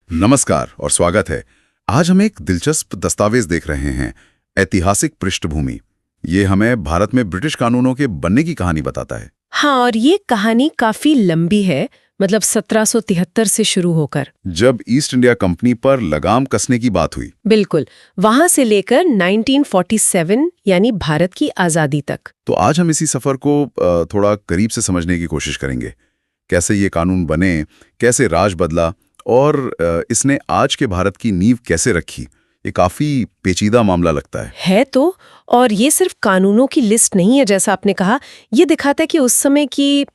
नमस्कार और स्वागत है। आज हम एक दिलचस्प दस्तावेज देख रहे हैं, ऐतिहासिक पृष्ठभूमि। ये हमें भारत में ब्रिटिश कानूनों के बनने की कहानी बताता है। हाँ, और ये कहानी काफी लंबी है, मतलब 1773 से शुरू होकर, जब ईस्ट इंडिया कंपनी पर लगाम कसने की बात हुई। बिल्कुल, वहां से लेकर 1947 यानी भारत की आजादी तक। तो आज हम इसी सफर को थोड़ा करीब से समझने की कोशिश करेंगे। कैसे ये कानून बने, कैसे राज बदला और इसने आज के भारत की नींव कैसे रखी। ये काफी पेचीदा मामला लगता है तो। और ये सिर्फ कानूनों की लिस्ट नहीं है, जैसा आपने कहा। ये दिखाता है कि उस समय की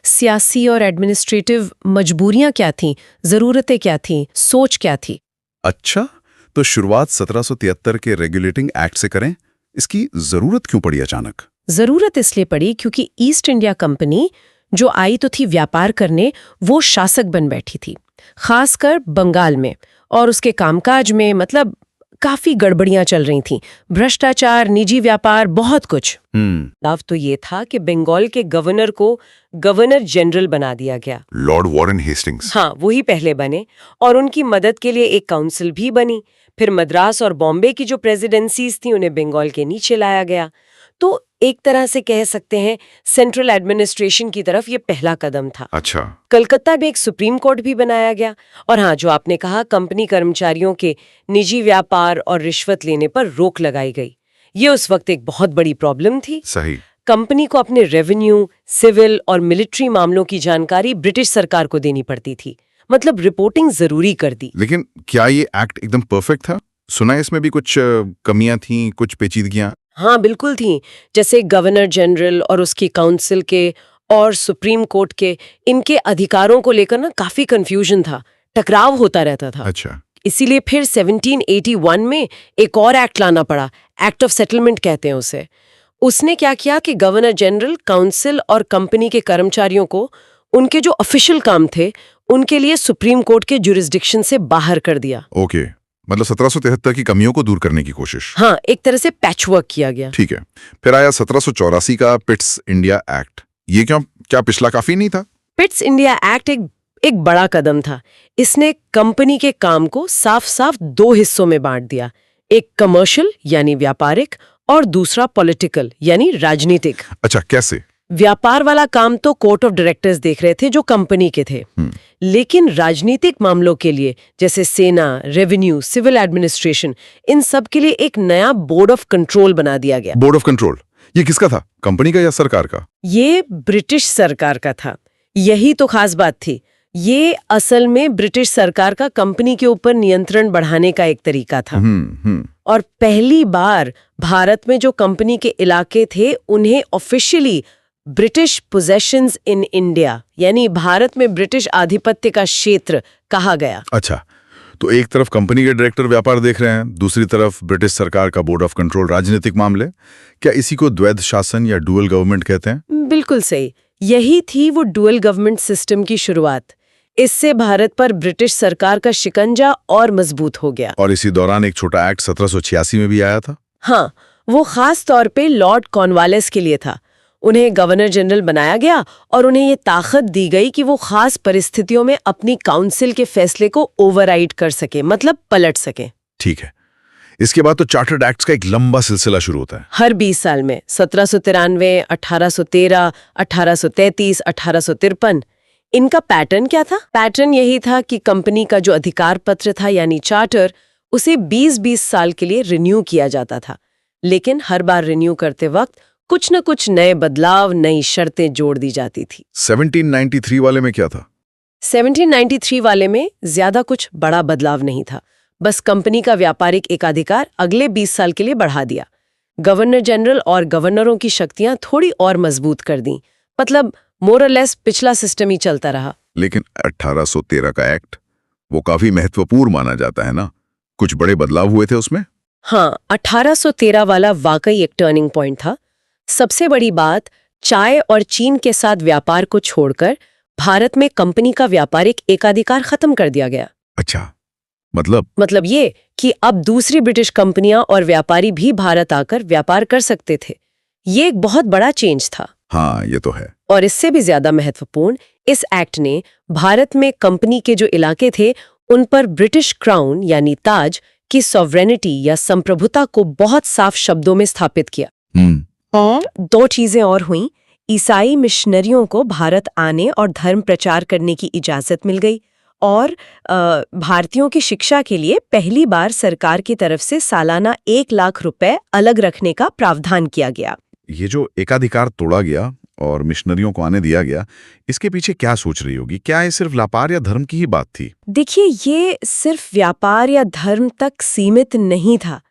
सियासी और एडमिनिस्ट्रेटिव मजबूरियां क्या थीं, जरूरतें क्या थीं, सोच क्या थी। अच्छा, तो शुरुआत 1773 के रेगुलेटिंग एक्ट से करें। इसकी जरूरत क्यों पड़ी अचानक? जरूरत इसलिए पड़ी क्योंकि ईस्ट इंडिया कंपनी जो आई तो थी व्यापार करने, वो शासक बन बैठी थी, खासकर बंगाल में। और उसके कामकाज में मतलब काफी गड़बड़ियां चल रही थीं, भ्रष्टाचार, निजी व्यापार, बहुत कुछ। लाभ तो ये था कि बंगाल के गवर्नर को गवर्नर जनरल बना दिया गया। Lord Warren Hastings. हाँ, वही पहले बने, और उनकी मदद के लिए एक काउंसिल भी बनी। फिर मद्रास और बॉम्बे की जो प्रेसिडेंसीज थी, उन्हें बंगाल के नीचे लाया गया। तो एक तरह से कह सकते हैं सेंट्रल एडमिनिस्ट्रेशन की तरफ ये पहला कदम था। अच्छा। कलकत्ता में एक सुप्रीम कोर्ट भी बनाया गया। और हाँ, जो आपने कहा, कंपनी कर्मचारियों के निजी व्यापार और रिश्वत लेने पर रोक लगाई गई। ये उस वक्त एक बहुत बड़ी प्रॉब्लम थी। सही। कंपनी को अपने रेवेन्यू, सिविल और मिलिट्री मामलों की जानकारी ब्रिटिश सरकार को देनी पड़ती थी, मतलब रिपोर्टिंग जरूरी कर दी। लेकिन क्या ये एक्ट एकदम परफेक्ट था? सुना है इसमें भी कुछ कमियां थीं, कुछ पेचीदगियां। हाँ, बिल्कुल थी। जैसे गवर्नर जनरल और उसकी काउंसिल के और सुप्रीम कोर्ट के इनके अधिकारों को लेकर ना काफी कंफ्यूजन था, टकराव होता रहता था। अच्छा। इसीलिए फिर 1781 में एक और एक्ट लाना पड़ा, एक्ट ऑफ सेटलमेंट कहते हैं उसे। उसने क्या किया कि गवर्नर जनरल, काउंसिल और कंपनी के कर्मचारियों को उनके जो ऑफिशियल काम थे उनके लिए सुप्रीम कोर्ट के जुरिस्डिक्शन से बाहर कर दिया। ओके, मतलब 1773 की कमियों को दूर करने की कोशिश। हाँ, एक तरह से पैचवर्क किया गया। ठीक है। फिर आया 1784 का पिट्स इंडिया एक्ट। ये क्या पिछला काफी नहीं था? पिट्स इंडिया एक्ट एक बड़ा कदम था। इसने कंपनी के काम को साफ साफ दो हिस्सों में बांट दिया, एक कमर्शियल यानी व्यापारिक और दूसरा पॉलिटिकल यानी राजनीतिक। अच्छा, कैसे? व्यापार वाला काम तो कोर्ट ऑफ डायरेक्टर्स देख रहे थे जो कंपनी के थे, लेकिन राजनीतिक मामलों के लिए जैसे सेना, रेवेन्यू, सिविल एडमिनिस्ट्रेशन, इन सब के लिए एक नया बोर्ड ऑफ कंट्रोल बना दिया गया। बोर्ड ऑफ कंट्रोल, ये किसका था? कंपनी का या सरकार का? ये ब्रिटिश सरकार का था। यही तो खास बात थी। ये असल में ब्रिटिश सरकार का कंपनी के ऊपर नियंत्रण बढ़ाने का एक तरीका था। और पहली बार भारत में जो कंपनी के इलाके थे उन्हें officially British possessions in India यानी भारत में ब्रिटिश आधिपत्य का क्षेत्र कहा गया। अच्छा, तो एक तरफ कंपनी के डायरेक्टर व्यापार देख रहे हैं, दूसरी तरफ ब्रिटिश सरकार का बोर्ड ऑफ कंट्रोल राजनीतिक मामले। क्या इसी को द्वैध शासन या डुअल गवर्नमेंट कहते हैं? बिल्कुल सही, यही थी वो डुअल गवर्नमेंट सिस्टम की शुरुआत। इससे भारत पर ब्रिटिश सरकार का शिकंजा और मजबूत हो गया। और इसी दौरान एक छोटा एक्ट 1786 में भी आया था। हाँ, वो खास तौर पे लॉर्ड कॉर्नवालिस के लिए था। उन्हें गवर्नर जनरल बनाया गया और उन्हें ये ताकत दी गई कि वो खास परिस्थितियों में अपनी काउंसिल के फैसले को ओवरराइड कर सके, मतलब पलट सके। ठीक है। इसके बाद तो चार्टर्ड एक्ट्स का एक लंबा सिलसिला शुरू होता है। हर 20 साल में 1793, 1813, 1833, 1853। इनका पैटर्न क्या था? पैटर्न यही था कि कंपनी का जो अधिकार पत्र था यानी चार्टर, उसे 20-20 साल के लिए रिन्यू किया जाता था। लेकिन हर बार रिन्यू करते वक्त कुछ न कुछ नए बदलाव, नई शर्तें जोड़ दी जाती थी। 1793 वाले में क्या था? 1793 वाले में ज्यादा कुछ बड़ा बदलाव नहीं था। बस कंपनी का व्यापारिक एकाधिकार अगले 20 साल के लिए बढ़ा दिया। गवर्नर जनरल और गवर्नरों की शक्तियां थोड़ी और मजबूत कर दी। मतलब मोर और लेस पिछला सिस्टम ही चलता रहा। लेकिन 1813 का एक्ट, वो काफी महत्वपूर्ण माना जाता है ना? कुछ बड़े बदलाव हुए थे उसमें? हाँ, 1813 वाला वाकई एक टर्निंग पॉइंट था। सबसे बड़ी बात, चाय और चीन के साथ व्यापार को छोड़कर भारत में कंपनी का व्यापारिक एकाधिकार खत्म कर दिया गया। अच्छा, मतलब ये कि अब दूसरी ब्रिटिश कंपनियां और व्यापारी भी भारत आकर व्यापार कर सकते थे। ये एक बहुत बड़ा चेंज था। हाँ, ये तो है। और इससे भी ज्यादा महत्वपूर्ण, इस एक्ट ने भारत में कंपनी के जो इलाके थे उन पर ब्रिटिश क्राउन यानी ताज की सॉवरेनिटी या संप्रभुता को बहुत साफ शब्दों में स्थापित किया। और दो चीजें और हुईं। ईसाई मिशनरियों को भारत आने और धर्म प्रचार करने की इजाजत मिल गई और भारतीयों की शिक्षा के लिए पहली बार सरकार की तरफ से सालाना 1 लाख रुपए अलग रखने का प्रावधान किया गया। ये जो एकाधिकार तोड़ा गया और मिशनरियों को आने दिया गया, इसके पीछे क्या सोच रही होगी? क्या ये सिर्फ व्यापार या धर्म की ही बात थी? देखिए, ये सिर्फ व्यापार या धर्म तक सीमित नहीं था।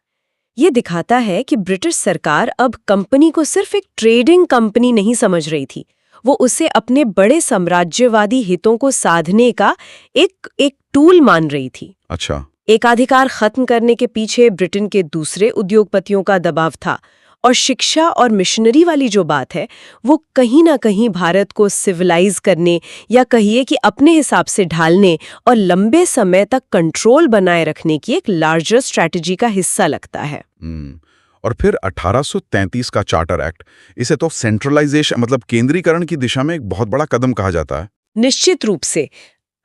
ये दिखाता है कि ब्रिटिश सरकार अब कंपनी को सिर्फ एक ट्रेडिंग कंपनी नहीं समझ रही थी, वो उसे अपने बड़े साम्राज्यवादी हितों को साधने का एक टूल मान रही थी। अच्छा। एकाधिकार खत्म करने के पीछे ब्रिटेन के दूसरे उद्योगपतियों का दबाव था और शिक्षा और मिशनरी वाली जो बात है वो कहीं ना कहीं भारत को सिविलाइज करने या कहिए कि अपने हिसाब से ढालने और लंबे समय तक कंट्रोल बनाए रखने की एक लार्जर स्ट्रैटेजी का हिस्सा लगता है। और फिर 1833 का चार्टर एक्ट, इसे तो सेंट्रलाइजेशन मतलब केंद्रीकरण की दिशा में एक बहुत बड़ा कदम कहा जाता है। निश्चित रूप से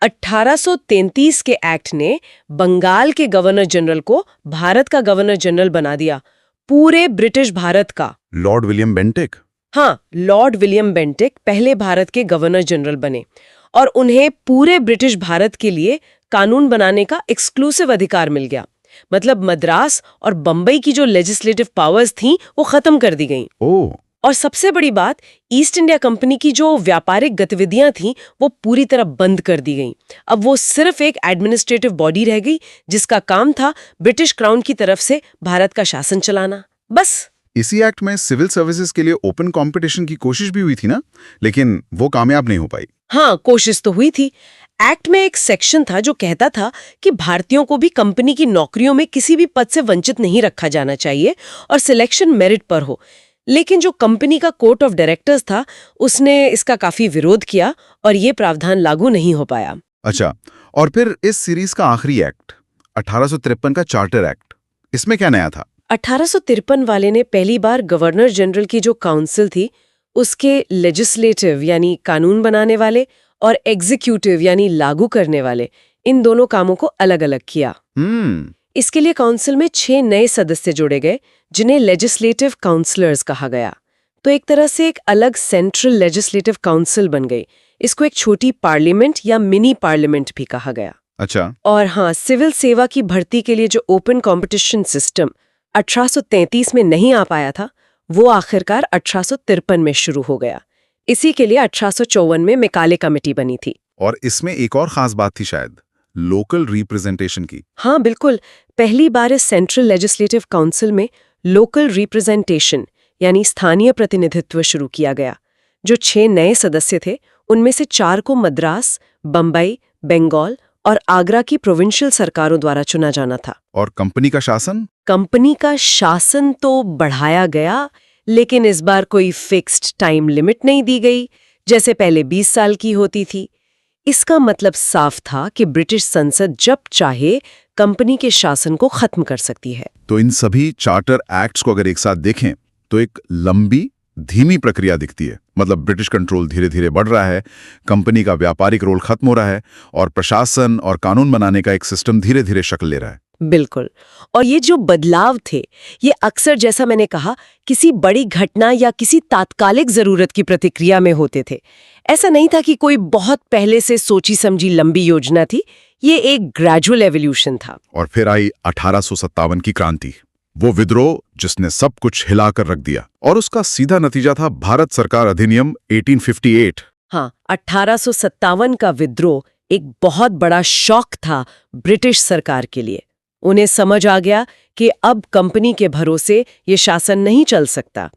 1833 के एक्ट ने बंगाल के गवर्नर जनरल को भारत का गवर्नर जनरल बना दिया, पूरे ब्रिटिश भारत का। Lord William Bentinck? हाँ, लॉर्ड विलियम बेंटिक पहले भारत के गवर्नर जनरल बने और उन्हें पूरे ब्रिटिश भारत के लिए कानून बनाने का एक्सक्लूसिव अधिकार मिल गया। मतलब मद्रास और बंबई की जो लेजिस्लेटिव पावर्स थीं वो खत्म कर दी गईं। ओह। और सबसे बड़ी बात, ईस्ट इंडिया कंपनी की जो व्यापारिक गतिविधियां थीं वो पूरी तरह बंद कर दी गईं। अब वो सिर्फ एक एडमिनिस्ट्रेटिव बॉडी रह गई जिसका काम था ब्रिटिश क्राउन की तरफ से भारत का शासन चलाना, बस। इसी एक्ट में सिविल सर्विसेज के लिए ओपन कंपटीशन की कोशिश भी हुई थी ना, लेकिन वो कामयाब नहीं हो पाई। हाँ, कोशिश तो हुई थी। एक्ट में एक सेक्शन था जो कहता था कि भारतीयों को भी कंपनी की नौकरियों में किसी भी पद से वंचित नहीं रखा जाना चाहिए और सिलेक्शन मेरिट पर हो। लेकिन जो कंपनी का कोर्ट ऑफ डायरेक्टर्स था उसने इसका काफी विरोध किया और ये प्रावधान लागू नहीं हो पाया। अच्छा, और फिर इस सीरीज का आखिरी एक्ट 1853 का चार्टर एक्ट, इसमें क्या नया था? 1853 वाले ने पहली बार गवर्नर जनरल की जो काउंसिल थी उसके लेजिस्लेटिव यानी कानून बनाने वाले और एग्जीक्यूटिव यानी लागू करने वाले, इन दोनों कामों को अलग अलग किया। इसके लिए काउंसिल में 6 नए सदस्य जोड़े गए जिन्हें लेजिस्लेटिव काउंसलर्स कहा गया। तो एक तरह से एक अलग सेंट्रल लेजिस्लेटिव काउंसिल बन गई। इसको एक छोटी पार्लियामेंट या मिनी पार्लियामेंट भी कहा गया। अच्छा। और हाँ, सिविल सेवा की भर्ती के लिए जो ओपन कॉम्पिटिशन सिस्टम 1833 में नहीं आ पाया था वो आखिरकार 1853 में शुरू हो गया। इसी के लिए 1854 में मैकाले कमेटी बनी थी। और इसमें एक और खास बात थी शायद, लोकल रिप्रेजेंटेशन की। हाँ बिल्कुल, पहली बार इस सेंट्रल लेजिस्लेटिव काउंसिल में लोकल रिप्रेजेंटेशन यानी स्थानीय प्रतिनिधित्व शुरू किया गया। जो 6 नए सदस्य थे उनमें से 4 को मद्रास, बंबई, बंगाल और आगरा की प्रोविंशियल सरकारों द्वारा चुना जाना था। और कंपनी का शासन? कंपनी का शासन तो बढ़ाया गया, लेकिन इस बार कोई फिक्स्ड टाइम लिमिट नहीं दी गई जैसे पहले 20 साल की होती थी। इसका मतलब साफ था कि ब्रिटिश संसद जब चाहे कंपनी के शासन को खत्म कर सकती है। तो इन सभी चार्टर एक्ट्स को अगर एक साथ देखें तो एक लंबी धीमी प्रक्रिया दिखती है। मतलब ब्रिटिश कंट्रोल धीरे धीरे बढ़ रहा है, कंपनी का व्यापारिक रोल खत्म हो रहा है और प्रशासन और कानून बनाने का एक सिस्टम धीरे धीरे शक्ल ले रहा है। बिल्कुल। और ये जो बदलाव थे ये अक्सर, जैसा मैंने कहा, किसी बड़ी घटना या किसी तात्कालिक जरूरत की प्रतिक्रिया में होते थे। ऐसा नहीं था कि कोई बहुत पहले से सोची समझी लंबी योजना थी, ये एक ग्रेजुअल एवोल्यूशन था। और फिर आई 1857 की क्रांति, वो विद्रोह जिसने सब कुछ हिलाकर रख दिया, और उसका सीधा नतीजा था भारत सरकार अधिनियम 1858। हाँ, 1857 का विद्रोह एक बहुत बड़ा शॉक था ब्रिटिश सरकार के लिए। उन्हें समझ आ गया कि अब कंपनी के भरोसे ये शासन नहीं चल सकता।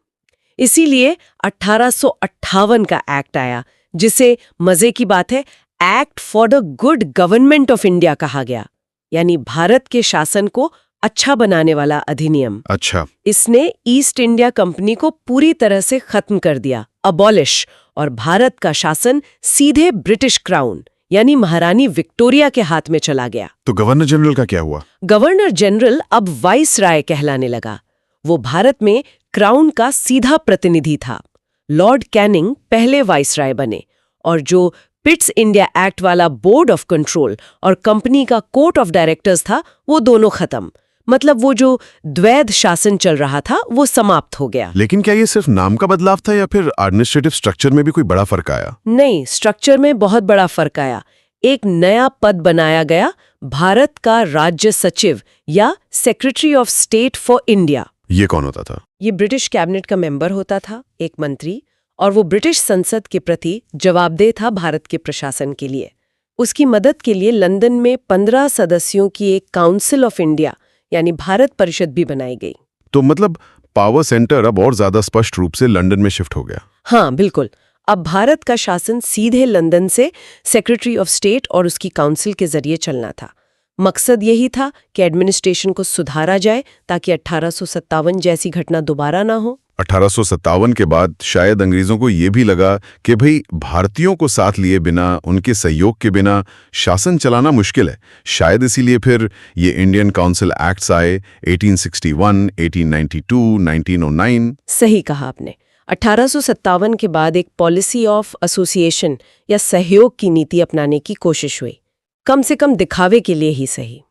इसीलिए 1858 का एक्ट आया, जिसे, मजे की बात है, act for the good government of India कहा गया, यानी भारत के शासन को अच्छा बनाने वाला अधिनियम। अच्छा। इसने ईस्ट इंडिया कंपनी को पूरी तरह से खत्म कर दिया, अबॉलिश, और भारत का शासन सीधे ब्रिटिश क्राउन यानी महारानी विक्टोरिया के हाथ में चला गया। तो गवर्नर जनरल का क्या हुआ? गवर्नर जनरल अब वाइसराय कहलाने लगा। वो भारत में क्राउन का सीधा प्रतिनिधि था। लॉर्ड कैनिंग पहले वाइसराय बने और जो पिट्स इंडिया एक्ट वाला बोर्ड ऑफ कंट्रोल और कंपनी का कोर्ट ऑफ डायरेक्टर्स था, वो दोनों खत्म। मतलब वो जो द्वैध शासन चल रहा था वो समाप्त हो गया। लेकिन क्या ये सिर्फ नाम का बदलाव था या फिर एडमिनिस्ट्रेटिव स्ट्रक्चर में भी कोई बड़ा फर्क आया? नहीं, स्ट्रक्चर में बहुत बड़ा फर्क आया। एक नया पद बनाया गया, भारत का राज्य सचिव या secretary of state for India. ये कौन होता था? ये ब्रिटिश कैबिनेट का मेंबर होता था, एक मंत्री, और वो ब्रिटिश संसद के प्रति जवाबदेह था भारत के प्रशासन के लिए। उसकी मदद के लिए लंदन में 15 सदस्यों की एक काउंसिल ऑफ इंडिया यानी भारत परिषद भी बनाई गई। तो मतलब पावर सेंटर अब और ज्यादा स्पष्ट रूप से लंदन में शिफ्ट हो गया। हाँ बिल्कुल, अब भारत का शासन सीधे लंदन से सेक्रेटरी ऑफ स्टेट और उसकी काउंसिल के जरिए चलना था। मकसद यही था कि एडमिनिस्ट्रेशन को सुधारा जाए ताकि 1857 जैसी घटना दोबारा ना हो। 1857 के बाद शायद अंग्रेजों को ये भी लगा कि भाई भारतीयों को साथ लिए बिना, उनके सहयोग के बिना शासन चलाना मुश्किल है। शायद इसीलिए फिर ये इंडियन काउंसिल एक्ट्स आए 1861, 1892, 1909। सही कहा आपने। 1857 के बाद एक पॉलिसी ऑफ एसोसिएशन या सहयोग की नीति अपनाने की कोशिश हुई, कम से कम दिखावे के लिए ही सही।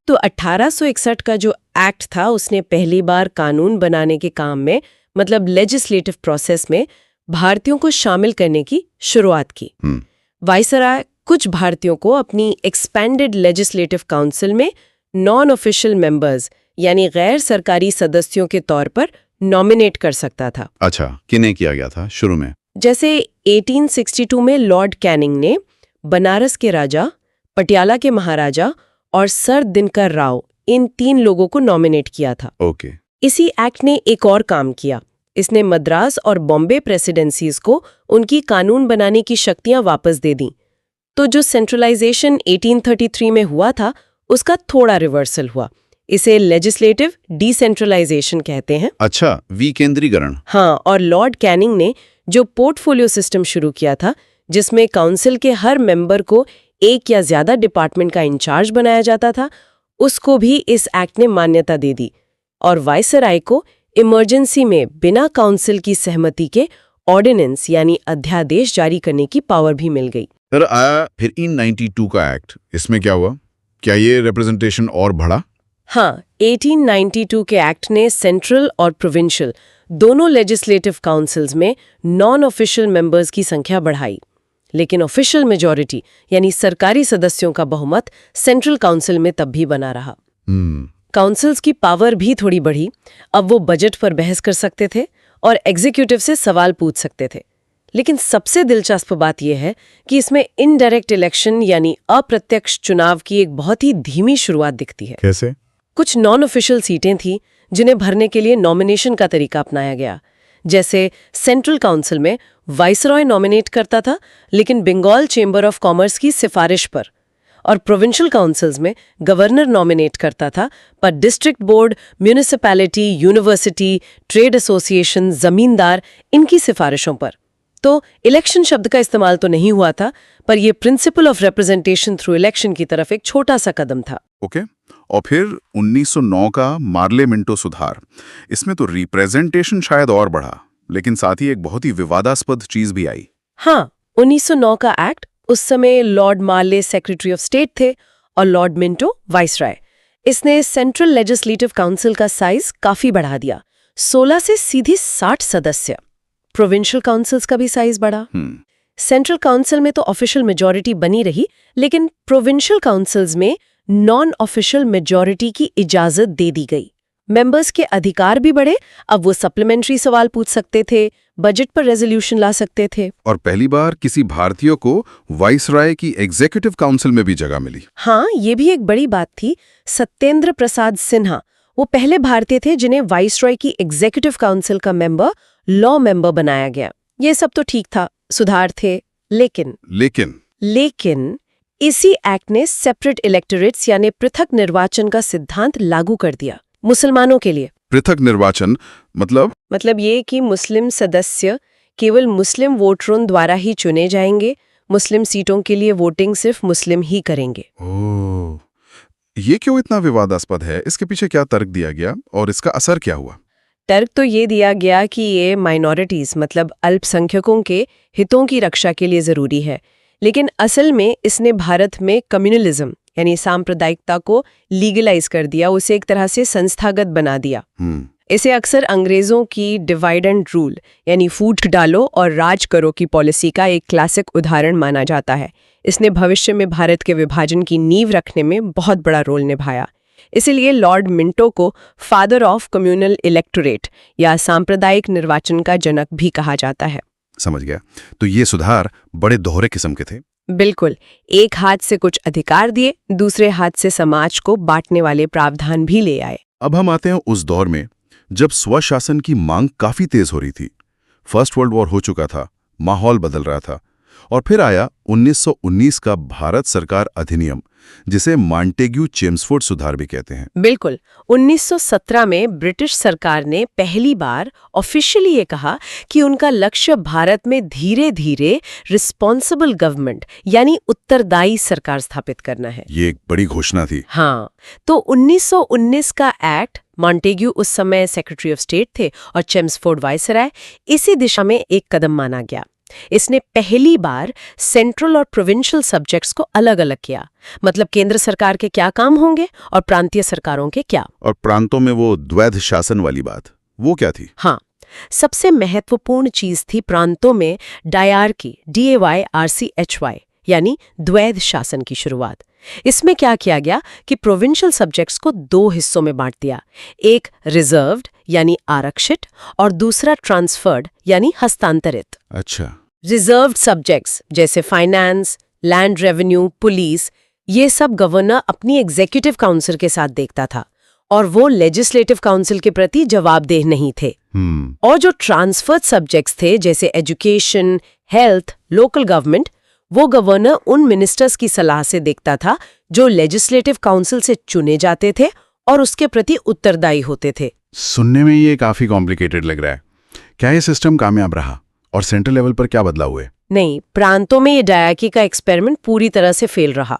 तो 1861 का जो एक्ट था उसने पहली बार कानून बनाने के काम में, मतलब लेजिस्लेटिव प्रोसेस में, भारतीयों को शामिल करने की शुरुआत की। वाइसराय कुछ भारतीयों को अपनी एक्सपेंडेड लेजिस्लेटिव काउंसिल में नॉन ऑफिशियल मेंबर्स यानी गैर सरकारी सदस्यों के तौर पर नॉमिनेट कर सकता था। अच्छा, किन्हें किया गया था शुरू में? जैसे 1862 में लॉर्ड कैनिंग ने बनारस के राजा, पटियाला के महाराजा और सर दिनकर राव, इन 3 लोगों को नॉमिनेट किया था। ओके। इसी एक्ट ने एक और काम किया। इसने मद्रास और बॉम्बे प्रेसिडेंसीज को उनकी कानून बनाने की शक्तियां वापस दे दी। तो जो सेंट्रलाइजेशन 1833 में हुआ था उसका थोड़ा रिवर्सल हुआ। इसे लेजिस्लेटिव डिसेंट्रलाइजेशन कहते हैं। अच्छा, विकेंद्रीकरण। हाँ, और लॉर्ड कैनिंग ने जो पोर्टफोलियो सिस्टम शुरू किया था जिसमें काउंसिल के हर मेंबर को एक या ज्यादा डिपार्टमेंट का इंचार्ज बनाया जाता था, उसको भी इस एक्ट ने मान्यता दे दी और वाइसराय को इमरजेंसी में बिना काउंसिल की सहमति के ऑर्डिनेंस यानी अध्यादेश जारी करने की पावर भी मिल गई। फिर आया 1892 का एक्ट। इसमें क्या हुआ? क्या ये रिप्रेजेंटेशन और बढ़ा? हाँ, 1892 के एक्ट ने सेंट्रल और प्रोविंशियल दोनों लेजिस्लेटिव काउंसिल्स में नॉन ऑफिशियल मेंबर्स की संख्या बढ़ाई, लेकिन ऑफिशियल मेजॉरिटी यानी सरकारी सदस्यों का बहुमत सेंट्रल काउंसिल में तब भी बना रहा। काउंसिल्स की पावर भी थोड़ी बढ़ी। अब वो बजट पर बहस कर सकते थे और एग्जीक्यूटिव से सवाल पूछ सकते थे। लेकिन सबसे दिलचस्प बात यह है कि इसमें इनडायरेक्ट इलेक्शन यानी अप्रत्यक्ष चुनाव की एक बहुत ही धीमी शुरुआत दिखती है। कैसे? कुछ नॉन ऑफिशियल सीटें थीं जिन्हें भरने के लिए नॉमिनेशन का तरीका अपनाया गया। जैसे सेंट्रल काउंसिल में वाइसरॉय नॉमिनेट करता था, लेकिन बंगाल चेंबर ऑफ कॉमर्स की सिफारिश पर, और प्रोविंशियल काउंसिल्स में गवर्नर नॉमिनेट करता था, पर district board, municipality, university, trade association, जमींदार, इनकी सिफारिशों पर। तो इलेक्शन शब्द का इस्तेमाल तो नहीं हुआ था, पर यह principle of representation through election की तरफ एक छोटा सा कदम था। ओके। और फिर 1909 का मार्ले-मिंटो सुधार। इसमें तो रिप्रेजेंटेशन शायद और बढ़ा, लेकिन साथ ही एक बहुत ही विवादास्पद चीज भी आई। हाँ, 1909 का एक्ट, उस समय Lord Morley secretary of state थे और लॉर्ड मिंटो वाइसराय। इसने सेंट्रल लेजिस्लेटिव काउंसिल का साइज काफी बढ़ा दिया, 16 से सीधी 60 सदस्य। प्रोविंशियल काउंसिल्स का भी साइज बढ़ा। सेंट्रल काउंसिल में तो ऑफिशियल मेजॉरिटी बनी रही, लेकिन प्रोविंशियल काउंसिल्स में नॉन ऑफिशियल मेजॉरिटी की इजाजत दे दी गई। मेंबर्स के अधिकार भी बढ़े। अब वो सप्लीमेंट्री सवाल पूछ सकते थे, बजट पर रेजोल्यूशन ला सकते थे। और पहली बार किसी भारतीय को वाइसराय की एग्जीक्यूटिव काउंसिल में भी जगह मिली। हाँ, ये भी एक बड़ी बात थी। सत्येंद्र प्रसाद सिन्हा वो पहले भारतीय थे जिन्हें वाइसरॉय की एग्जीक्यूटिव काउंसिल का मेंबर, लॉ मेंबर बनाया गया। ये सब तो ठीक था, सुधार थे, लेकिन इसी एक्ट ने सेपरेट इलेक्टोरेट्स यानी पृथक निर्वाचन का सिद्धांत लागू कर दिया मुसलमानों के लिए। पृथक निर्वाचन मतलब ये कि मुस्लिम सदस्य केवल मुस्लिम वोटरों द्वारा ही चुने जाएंगे, मुस्लिम सीटों के लिए वोटिंग सिर्फ मुस्लिम ही करेंगे। ओह, ये क्यों इतना विवादास्पद है? इसके पीछे क्या तर्क दिया गया और इसका असर क्या हुआ? तर्क तो ये दिया गया कि ये माइनॉरिटीज मतलब अल्पसंख्यकों के हितों की रक्षा के लिए जरूरी है। लेकिन असल में इसने भारत में कम्युनलिज्म यानी सांप्रदायिकता को लीगलाइज कर दिया, उसे एक तरह से संस्थागत बना दिया। इसे अक्सर अंग्रेजों की डिवाइड एंड रूल यानी फूट डालो और राज करो की पॉलिसी का एक क्लासिक उदाहरण माना जाता है। इसने भविष्य में भारत के विभाजन की नींव रखने में बहुत बड़ा रोल निभाया। इसीलिए लॉर्ड मिंटो को फादर ऑफ कम्युनल इलेक्टोरेट या सांप्रदायिक निर्वाचन का जनक भी कहा जाता है। समझ गया। तो ये सुधार बड़े दोहरे किस्म के थे। बिल्कुल, एक हाथ से कुछ अधिकार दिए, दूसरे हाथ से समाज को बांटने वाले प्रावधान भी ले आए। अब हम आते हैं उस दौर में जब स्वशासन की मांग काफी तेज हो रही थी। फर्स्ट वर्ल्ड वॉर हो चुका था, माहौल बदल रहा था, और फिर आया 1919 का भारत सरकार अधिनियम, जिसे मॉन्टेग्यू चेम्सफोर्ड सुधार भी कहते हैं। बिल्कुल, 1917 में ब्रिटिश सरकार ने पहली बार ऑफिशियली ये कहा कि उनका लक्ष्य भारत में धीरे धीरे रिस्पॉन्सिबल गवर्नमेंट यानी उत्तरदायी सरकार स्थापित करना है। ये एक बड़ी घोषणा थी। हाँ, तो 1919 का एक्ट, मॉन्टेग्यू उस समय सेक्रेटरी ऑफ स्टेट थे और चेम्सफोर्ड वायसराय, इसी दिशा में एक कदम माना गया। इसने पहली बार सेंट्रल और प्रोविंशियल सब्जेक्ट्स को अलग अलग किया, मतलब केंद्र सरकार के क्या काम होंगे और प्रांतीय सरकारों के क्या। और प्रांतों में वो द्वैध शासन वाली बात, वो क्या थी? हाँ, सबसे महत्वपूर्ण चीज थी प्रांतों में डायरकी, DAYRCHY यानी द्वैध शासन की शुरुआत। इसमें क्या किया गया कि प्रोविंशियल सब्जेक्ट्स को दो हिस्सों में बांट दिया, एक रिजर्व्ड यानी आरक्षित और दूसरा ट्रांसफर्ड यानी हस्तांतरित। अच्छा। रिजर्व्ड सब्जेक्ट्स जैसे फाइनेंस, लैंड रेवेन्यू, पुलिस, ये सब गवर्नर अपनी एग्जीक्यूटिव काउंसिल के साथ देखता था और वो लेजिस्लेटिव काउंसिल के प्रति जवाबदेह नहीं थे। और जो ट्रांसफर्ड सब्जेक्ट्स थे जैसे एजुकेशन, हेल्थ, लोकल गवर्नमेंट, वो गवर्नर उन मिनिस्टर्स की सलाह से देखता था जो लेजिस्लेटिव काउंसिल से चुने जाते थे और उसके प्रति उत्तरदायी होते थे। सुनने में ये काफी कॉम्प्लिकेटेड लग रहा है। क्या ये सिस्टम कामयाब रहा और सेंट्रल लेवल पर क्या बदलाव हुए? नहीं, प्रांतों में ये डायरकी का एक्सपेरिमेंट पूरी तरह से फेल रहा।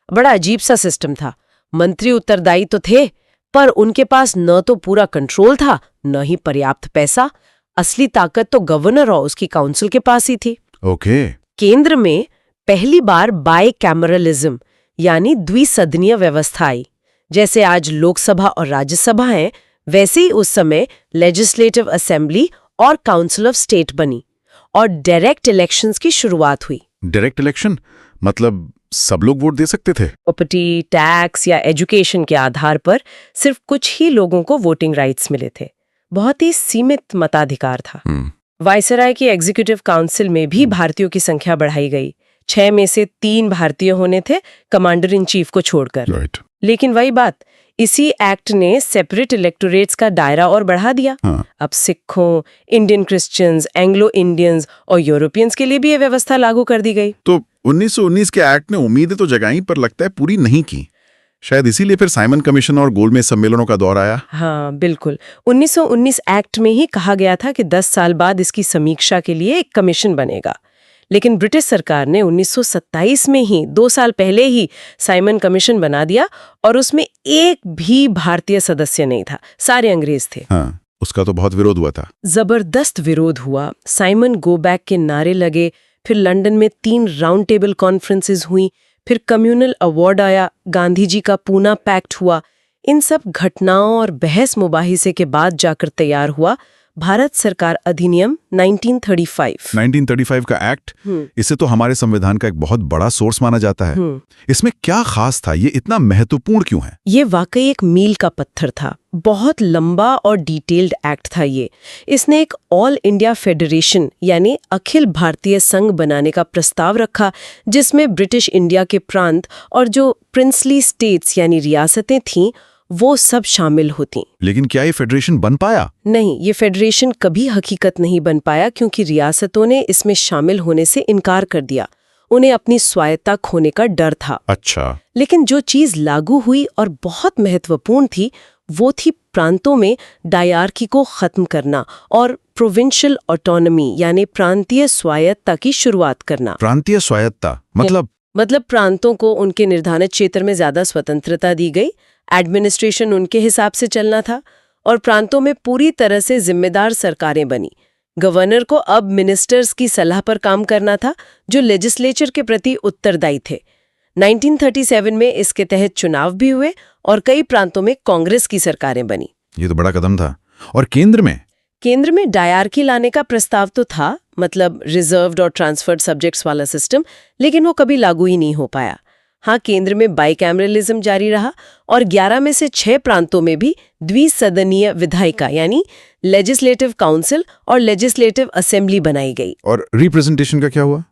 बड़ा अजीब सा सिस्टम था। मंत्री उत्तरदायी तो थे, पर उनके पास न तो पूरा कंट्रोल था, न ही पर्याप्त पैसा। असली ताकत तो गवर्नर और उसकी काउंसिल के पास ही थी। ओके। केंद्र में पहली बार बाय कैमरलिज्म यानी द्विसदनीय व्यवस्था आई। जैसे आज लोकसभा और राज्यसभा हैं, वैसे ही उस समय लेजिस्लेटिव असेंबली और काउंसिल ऑफ स्टेट बनी और डायरेक्ट इलेक्शंस की शुरुआत हुई। डायरेक्ट इलेक्शन मतलब सब लोग वोट दे सकते थे? प्रॉपर्टी, टैक्स या एजुकेशन के आधार पर सिर्फ कुछ ही लोगों को वोटिंग राइट्स मिले थे। बहुत ही सीमित मताधिकार था। वायसराय की एग्जीक्यूटिव काउंसिल में भी भारतीयों की संख्या बढ़ाई गई। 6 में से 3 भारतीय होने थे, कमांडर इन चीफ को छोड़कर। लेकिन वही बात, इसी एक्ट ने सेपरेट इलेक्टोरेट्स का दायरा और बढ़ा दिया। अब सिखों, इंडियन क्रिश्चियंस, एंग्लो इंडियंस और यूरोपियंस के लिए भी ये व्यवस्था लागू कर दी गई। तो 1919 के एक्ट ने उम्मीदें तो जगाई, पर लगता है पूरी नहीं की। शायद इसीलिए फिर साइमन कमीशन और गोलमेज सम्मेलनों का दौर आया। हाँ, बिल्कुल। 1919 एक्ट में ही कहा गया था कि 10 साल बाद इसकी समीक्षा के लिए एक कमीशन बनेगा। लेकिन ब्रिटिश सरकार ने 1927 में ही 2 साल पहले ही साइमन कमीशन बना दिया और उसमें एक भी भारतीय सदस्य नहीं था, सारे अंग्रेज थे। हाँ, उसका तो बहुत विरोध हुआ था। जबरदस्त विरोध हुआ। साइमन गो बैक के नारे लगे, फिर लंदन में 3 राउंड टेबल कॉन्फ्रेंसेस हुई, फिर कम्युनल अवार्ड आया, गांधी जी का पूना पैक्ट हुआ। इन सब घटनाओं और बहस मुबाहिसे के बाद जाकर तैयार हुआ भारत सरकार अधिनियम 1935 का एक्ट। इसे तो हमारे संविधान का एक बहुत बड़ा सोर्स माना जाता है। इसमें क्या खास था? ये इतना महत्वपूर्ण क्यों है? ये वाकई एक मील का पत्थर था। बहुत लंबा और डिटेल्ड एक्ट था ये। इसने एक ऑल इंडिया फेडरेशन यानी अखिल भारतीय संघ बनाने का प्रस्ताव रखा, जिसमें ब्रिटिश इंडिया के प्रांत और जो प्रिंसली स्टेट्स यानी रियासतें थीं वो सब शामिल होती। लेकिन क्या ये फेडरेशन बन पाया? नहीं, ये फेडरेशन कभी हकीकत नहीं बन पाया क्योंकि रियासतों ने इसमें शामिल होने से इनकार कर दिया। उन्हें अपनी स्वायत्ता खोने का डर था। अच्छा। लेकिन जो चीज लागू हुई और बहुत महत्वपूर्ण थी, वो थी प्रांतों में डायरकी को खत्म करना और प्रोविंशियल ऑटोनॉमी यानी प्रांतीय स्वायत्ता की शुरुआत करना। प्रांतीय स्वायत्ता मतलब प्रांतों को उनके निर्धारित क्षेत्र में ज्यादा स्वतंत्रता दी गई, एडमिनिस्ट्रेशन उनके हिसाब से चलना था और प्रांतों में पूरी तरह से जिम्मेदार सरकारें बनी, गवर्नर को अब मिनिस्टर्स की सलाह पर काम करना था, जो लेजिस्लेचर के प्रति उत्तरदायी थे। 1937 में इसके तहत चुनाव भी हुए और कई प्रांतों में कांग्रेस की सरकारें बनी। ये तो बड़ा कदम था। और केंद्र में डायरार्की लाने का प्रस्ताव तो था, मतलब रिजर्व्ड और ट्रांसफर्ड सब्जेक्ट्स वाला सिस्टम, लेकिन वो कभी लागू ही नहीं हो पाया। हाँ, केंद्र में बाइकैमरलिज्म जारी रहा और 11 में से 6 प्रांतों में भी द्विसदनीय विधायिका यानी लेजिस्लेटिव काउंसिल और लेजिस्लेटिव असेंबली बनाई गई। और रिप्रेजेंटेशन का क्या हुआ?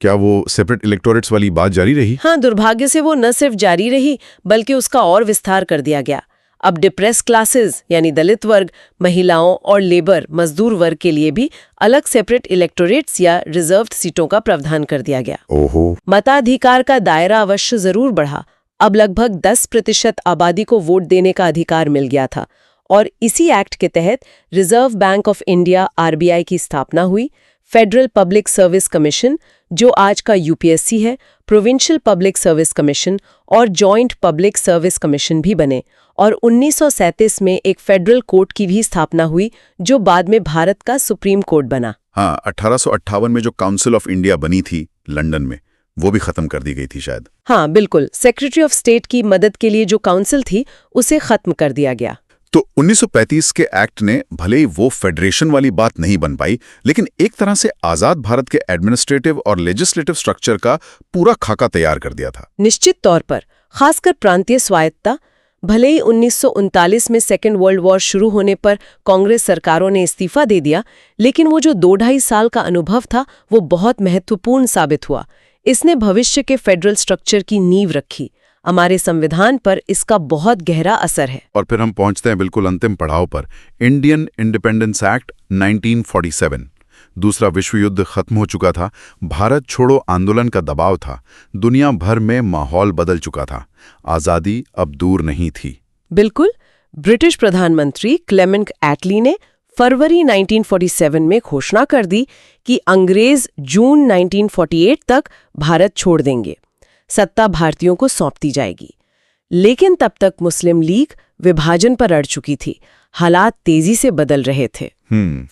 क्या वो सेपरेट इलेक्टोरेट्स वाली बात जारी रही? हाँ, दुर्भाग्य से वो न सिर्फ जारी रही बल्कि उसका और विस्तार कर दिया गया। अब डिप्रेस क्लासेस यानी दलित वर्ग, महिलाओं और लेबर मजदूर वर्ग के लिए भी अलग सेपरेट इलेक्टोरेट्स या रिजर्व्ड सीटों का प्रावधान कर दिया गया। ओहो। मताधिकार का दायरा अवश्य जरूर बढ़ा। अब लगभग 10% आबादी को वोट देने का अधिकार मिल गया था और इसी एक्ट के तहत reserve bank of India RBI की स्थापना हुई। फेडरल पब्लिक सर्विस कमीशन, जो आज का UPSC है, प्रोविंशियल पब्लिक सर्विस कमीशन और जॉइंट पब्लिक सर्विस कमीशन भी बने और 1937 में एक फेडरल कोर्ट की भी स्थापना हुई, जो बाद में भारत का सुप्रीम कोर्ट बना। हाँ, 1858 में जो काउंसिल ऑफ इंडिया बनी थी लंदन में, वो भी खत्म कर दी गई थी शायद। हाँ बिल्कुल, सेक्रेटरी ऑफ स्टेट की मदद के लिए जो काउंसिल थी उसे खत्म कर दिया गया। तो 1935 के एक्ट ने भले ही वो फेडरेशन वाली बात नहीं बन पाई, लेकिन एक तरह से आजाद भारत के एडमिनिस्ट्रेटिव और लेजिस्लेटिव स्ट्रक्चर का पूरा खाका तैयार कर दिया था। निश्चित तौर पर, खासकर प्रांतीय स्वायत्तता। भले ही 1939 में सेकेंड वर्ल्ड वॉर शुरू होने पर कांग्रेस सरकारों ने इस्तीफा दे दिया, लेकिन वो जो 2-2.5 साल का अनुभव था वो बहुत महत्वपूर्ण साबित हुआ। इसने भविष्य के फेडरल स्ट्रक्चर की नींव रखी। हमारे संविधान पर इसका बहुत गहरा असर है। और फिर हम पहुंचते हैं बिल्कुल अंतिम पड़ाव पर, इंडियन इंडिपेंडेंस एक्ट 1947। दूसरा विश्व युद्ध खत्म हो चुका था, भारत छोड़ो आंदोलन का दबाव था, दुनिया भर में माहौल बदल चुका था, आजादी अब दूर नहीं थी। बिल्कुल। ब्रिटिश प्रधानमंत्री क्लेमेंट एटली ने फरवरी 1947 में घोषणा कर दी कि अंग्रेज जून 1948 तक भारत छोड़ देंगे, सत्ता भारतीयों को सौंप दी जाएगी। लेकिन तब तक मुस्लिम लीग विभाजन पर अड़ चुकी थी, हालात तेजी से बदल रहे थे।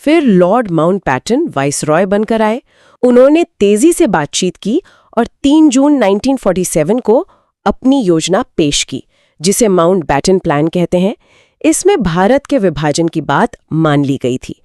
फिर लॉर्ड माउंटबैटन वाइसरॉय बनकर आए। उन्होंने तेजी से बातचीत की और 3 जून 1947 को अपनी योजना पेश की, जिसे माउंटबैटन प्लान कहते हैं। इसमें भारत के विभाजन की बात मान ली गई थी।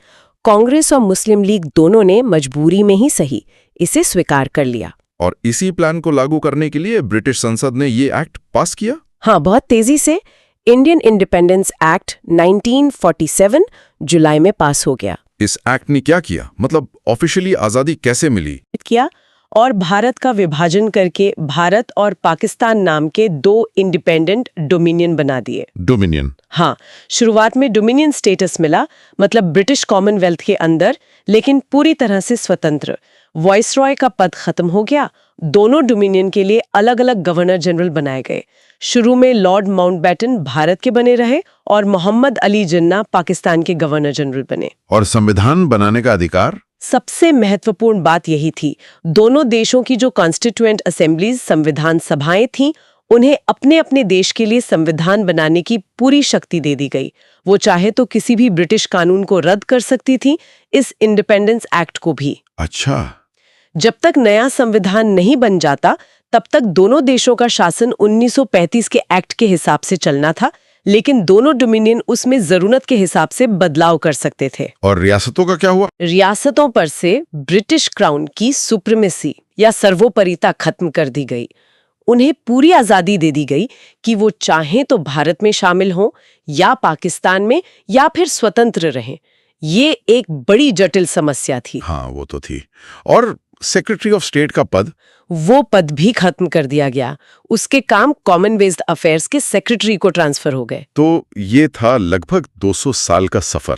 कांग्रेस और मुस्लिम लीग दोनों ने मजबूरी में ही सही इसे स्वीकार कर लिया। और इसी प्लान को लागू करने के लिए ब्रिटिश संसद ने ये एक्ट पास किया। हाँ, बहुत तेजी से। इंडियन इंडिपेंडेंस एक्ट 1947 जुलाई में पास हो गया। इस एक्ट ने क्या किया, मतलब ऑफिशियली आजादी कैसे मिली? किया और भारत का विभाजन करके भारत और पाकिस्तान नाम के 2 इंडिपेंडेंट डोमिनियन बना दिए। डोमिनियन? हाँ, शुरुआत में डोमिनियन स्टेटस मिला, मतलब ब्रिटिश कॉमनवेल्थ के अंदर, लेकिन पूरी तरह से स्वतंत्र। वाइसरॉय का पद खत्म हो गया। दोनों डोमिनियन के लिए अलग अलग गवर्नर जनरल बनाए गए। शुरू में लॉर्ड माउंटबैटन भारत के बने रहे और मोहम्मद अली जिन्ना पाकिस्तान के गवर्नर जनरल बने। और संविधान बनाने का अधिकार? सबसे महत्वपूर्ण बात यही थी, दोनों देशों की जो कॉन्स्टिट्यूएंट असेंबलीज, संविधान सभाएं थीं, उन्हें अपने अपने देश के लिए संविधान बनाने की पूरी शक्ति दे दी गई। वो चाहे तो किसी भी ब्रिटिश कानून को रद्द कर सकती थी, इस इंडिपेंडेंस एक्ट को भी। अच्छा। जब तक नया संविधान नहीं बन जाता, तब तक दोनों देशों का शासन 1935 के एक्ट के हिसाब से चलना था, लेकिन दोनों डोमिनियन उसमें जरूरत के हिसाब से बदलाव कर सकते थे। और रियासतों का क्या हुआ? रियासतों पर से ब्रिटिश क्राउन की सुप्रीमेसी या सर्वोपरिता खत्म कर दी गई। उन्हें पूरी आजादी दे दी गई कि वो चाहें तो भारत में शामिल हों या पाकिस्तान में, या फिर स्वतंत्र रहें। ये एक बड़ी जटिल समस्या थी। हाँ, वो तो थी। और सेक्रेटरी ऑफ स्टेट का पद? वो पद भी खत्म कर दिया गया। उसके काम कॉमनवेल्थ अफेयर्स के सेक्रेटरी को ट्रांसफर हो गए। तो ये था लगभग 200 साल का सफर,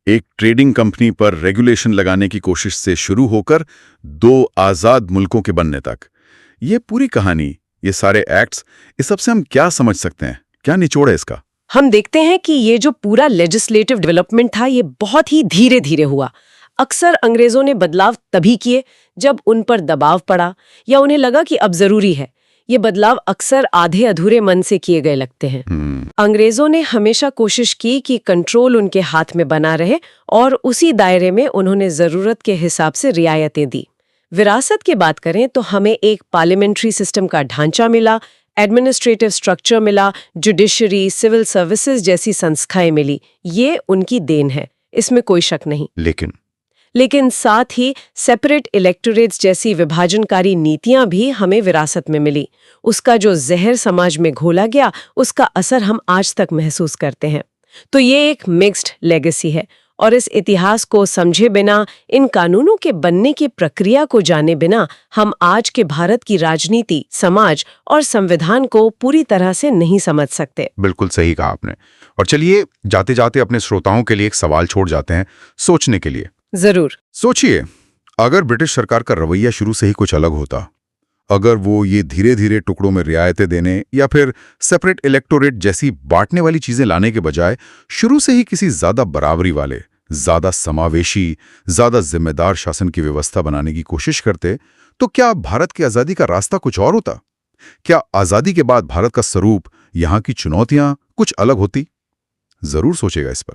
एक ट्रेडिंग कंपनी पर रेगुलेशन लगाने की कोशिश से शुरू होकर 2 आजाद मुल्कों के बनने तक। ये पूरी कहानी, ये सारे एक्ट्स, इस सब से हम क्या समझ सकते हैं? क्या निचोड़ है इसका? हम देखते हैं कि ये जो पूरा लेजिस्लेटिव डेवलपमेंट था, ये बहुत ही धीरे धीरे हुआ। अक्सर अंग्रेजों ने बदलाव तभी किए जब उन पर दबाव पड़ा या उन्हें लगा कि अब जरूरी है। ये बदलाव अक्सर आधे अधूरे मन से किए गए लगते हैं। अंग्रेजों ने हमेशा कोशिश की कि कंट्रोल उनके हाथ में बना रहे और उसी दायरे में उन्होंने जरूरत के हिसाब से रियायतें दी। विरासत की बात करें तो हमें एक पार्लियामेंट्री सिस्टम का ढांचा मिला, एडमिनिस्ट्रेटिव स्ट्रक्चर मिला, जुडिशरी, सिविल सर्विसेज जैसी संस्थाएं मिली। ये उनकी देन है, इसमें कोई शक नहीं। लेकिन साथ ही सेपरेट इलेक्टोरेट्स जैसी विभाजनकारी नीतियां भी हमें विरासत में मिली। उसका जो जहर समाज में घोला गया, उसका असर हम आज तक महसूस करते हैं। तो ये एक मिक्स्ड लेगेसी है, और इस इतिहास को समझे बिना, इन कानूनों के बनने की प्रक्रिया को जाने बिना, हम आज के भारत की राजनीति, समाज और संविधान को पूरी तरह से नहीं समझ सकते। बिल्कुल सही कहा आपने। और चलिए जाते जाते अपने श्रोताओं के लिए एक सवाल छोड़ जाते हैं सोचने के लिए। जरूर। सोचिए, अगर ब्रिटिश सरकार का रवैया शुरू से ही कुछ अलग होता, अगर वो ये धीरे धीरे टुकड़ों में रियायतें देने या फिर सेपरेट इलेक्टोरेट जैसी बांटने वाली चीजें लाने के बजाय शुरू से ही किसी ज्यादा बराबरी वाले, ज्यादा समावेशी, ज्यादा जिम्मेदार शासन की व्यवस्था बनाने की कोशिश करते, तो क्या भारत की आजादी का रास्ता कुछ और होता? क्या आजादी के बाद भारत का स्वरूप, यहाँ की चुनौतियां कुछ अलग होती? जरूर सोचेगा इस पर।